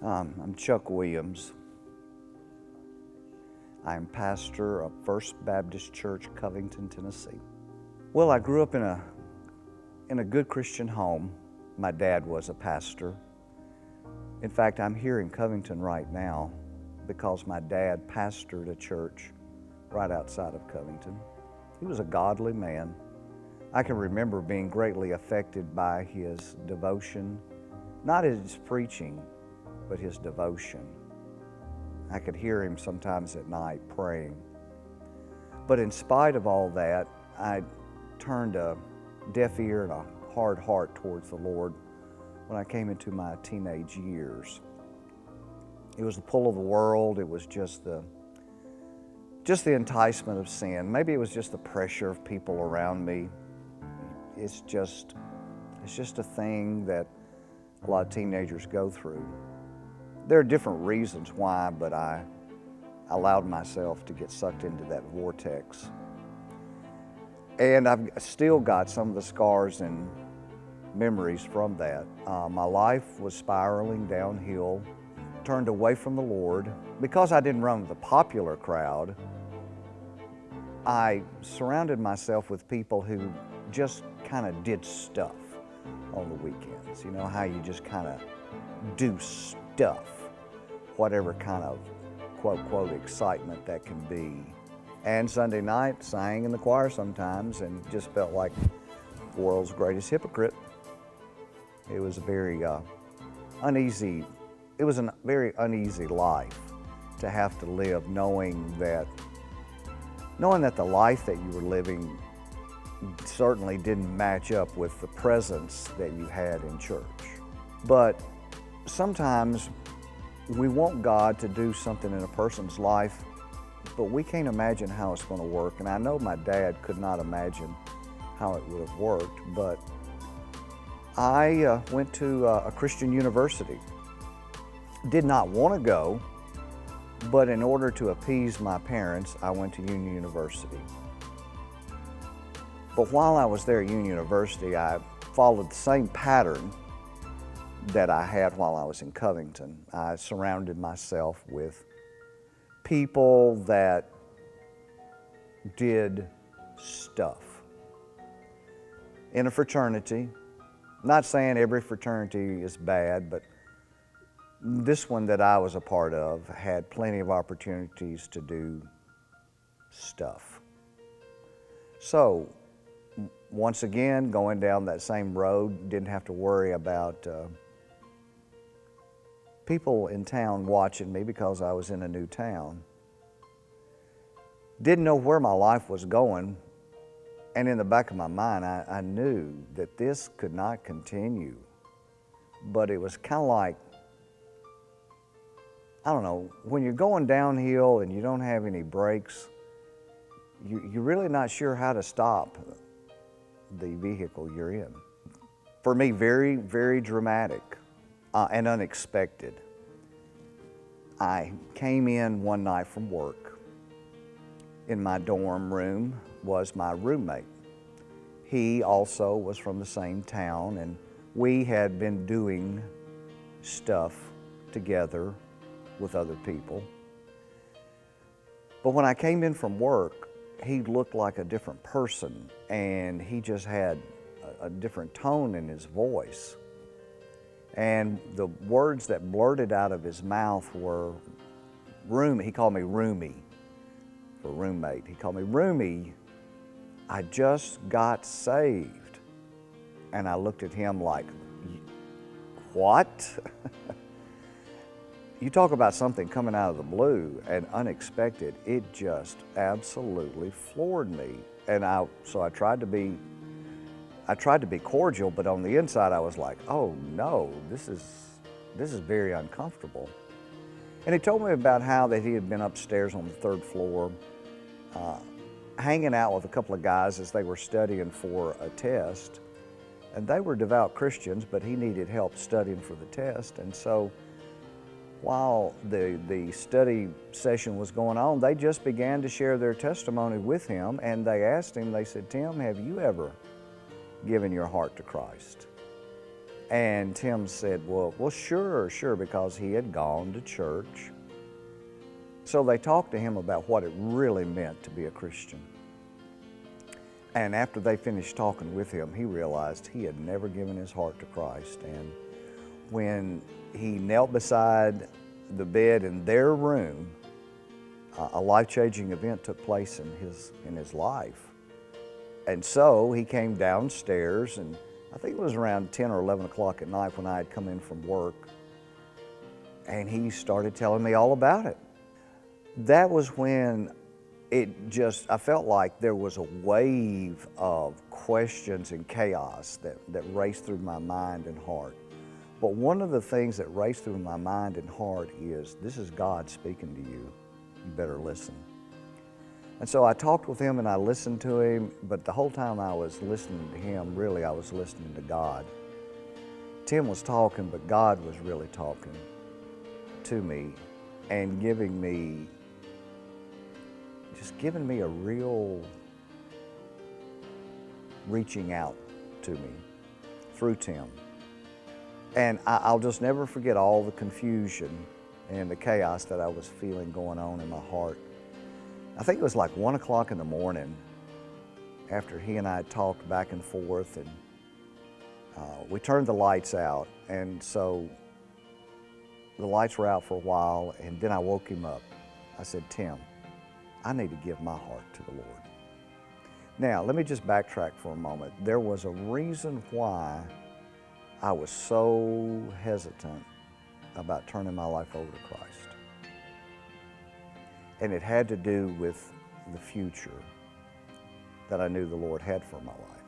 I'm Chuck Williams. I'm pastor of First Baptist Church, Covington, Tennessee. Well, I grew up in a good Christian home. My dad was a pastor. In fact, I'm here in Covington right now because my dad pastored a church right outside of Covington. He was a godly man. I can remember being greatly affected by his devotion, not his preaching, but his devotion. I could hear him sometimes at night praying. But in spite of all that, I turned a deaf ear and a hard heart towards the Lord when I came into my teenage years. It was the pull of the world. It was just the enticement of sin. Maybe it was just the pressure of people around me. It's just a thing that a lot of teenagers go through. There are different reasons why, but I allowed myself to get sucked into that vortex. And I've still got some of the scars and memories from that. My life was spiraling downhill, turned away from the Lord. Because I didn't run with the popular crowd, I surrounded myself with people who just kind of did stuff on the weekends. You know how you just kind of do stuff, whatever kind of quote excitement that can be. And Sunday night, sang in the choir sometimes and just felt like the world's greatest hypocrite. It was a very uneasy life to have to live knowing that the life that you were living certainly didn't match up with the presence that you had in church. But sometimes we want God to do something in a person's life, but we can't imagine how it's going to work. And I know my dad could not imagine how it would have worked, but I went to a Christian university. Did not want to go, but in order to appease my parents, I went to Union University. But while I was there at Union University, I followed the same pattern that I had while I was in Covington. I surrounded myself with people that did stuff. In a fraternity, not saying every fraternity is bad, but this one that I was a part of had plenty of opportunities to do stuff. So, once again, going down that same road, didn't have to worry about people in town watching me because I was in a new town. Didn't know where my life was going, and in the back of my mind, I knew that this could not continue. But it was kind of like, I don't know, when you're going downhill and you don't have any brakes, you're really not sure how to stop the vehicle you're in. For me, very, very dramatic and unexpected. I came in one night from work. In my dorm room was my roommate. He also was from the same town, and we had been doing stuff together with other people. But when I came in from work, he looked like a different person, and he just had a different tone in his voice. And the words that blurted out of his mouth were room. He called me Roomie for roommate. He called me Roomie. I just got saved. And I looked at him like, what? You talk about something coming out of the blue and unexpected. It just absolutely floored me. And so I tried to be cordial, but on the inside I was like, oh no, this is very uncomfortable. And he told me about how that he had been upstairs on the third floor, hanging out with a couple of guys as they were studying for a test. And they were devout Christians, but he needed help studying for the test. And so while the study session was going on, they just began to share their testimony with him, and they asked him, they said, Tim, have you ever given your heart to Christ? And Tim said, well, sure, because he had gone to church. So they talked to him about what it really meant to be a Christian. And after they finished talking with him, he realized he had never given his heart to Christ. And when he knelt beside the bed in their room, a life-changing event took place in his life. And so he came downstairs, and I think it was around 10 or 11 o'clock at night when I had come in from work, and he started telling me all about it. That was when I felt like there was a wave of questions and chaos that raced through my mind and heart. But one of the things that raced through my mind and heart is, this is God speaking to you. You better listen. And so I talked with him and I listened to him, but the whole time I was listening to him, really I was listening to God. Tim was talking, but God was really talking to me and giving me a real reaching out to me through Tim. And I'll just never forget all the confusion and the chaos that I was feeling going on in my heart. I think it was like 1 o'clock in the morning after he and I had talked back and forth, and we turned the lights out. And so the lights were out for a while, and then I woke him up. I said, Tim, I need to give my heart to the Lord. Now, let me just backtrack for a moment. There was a reason why I was so hesitant about turning my life over to Christ. And it had to do with the future that I knew the Lord had for my life.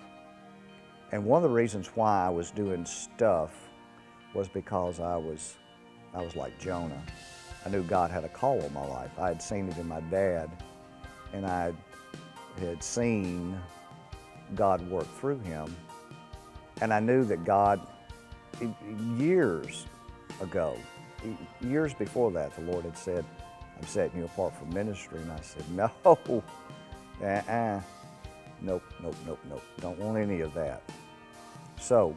And one of the reasons why I was doing stuff was because I was like Jonah. I knew God had a call on my life. I had seen it in my dad, and I had seen God work through him. And I knew that God, years ago, years before that, the Lord had said, I'm setting you apart for ministry. And I said, no, nope, don't want any of that. So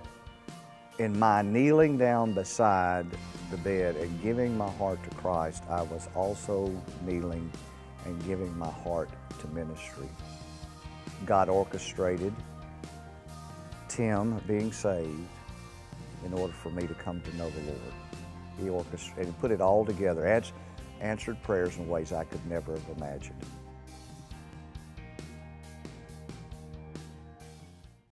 in my kneeling down beside the bed and giving my heart to Christ, I was also kneeling and giving my heart to ministry. God orchestrated Tim being saved in order for me to come to know the Lord. He orchestrated and put it all together, answered prayers in ways I could never have imagined.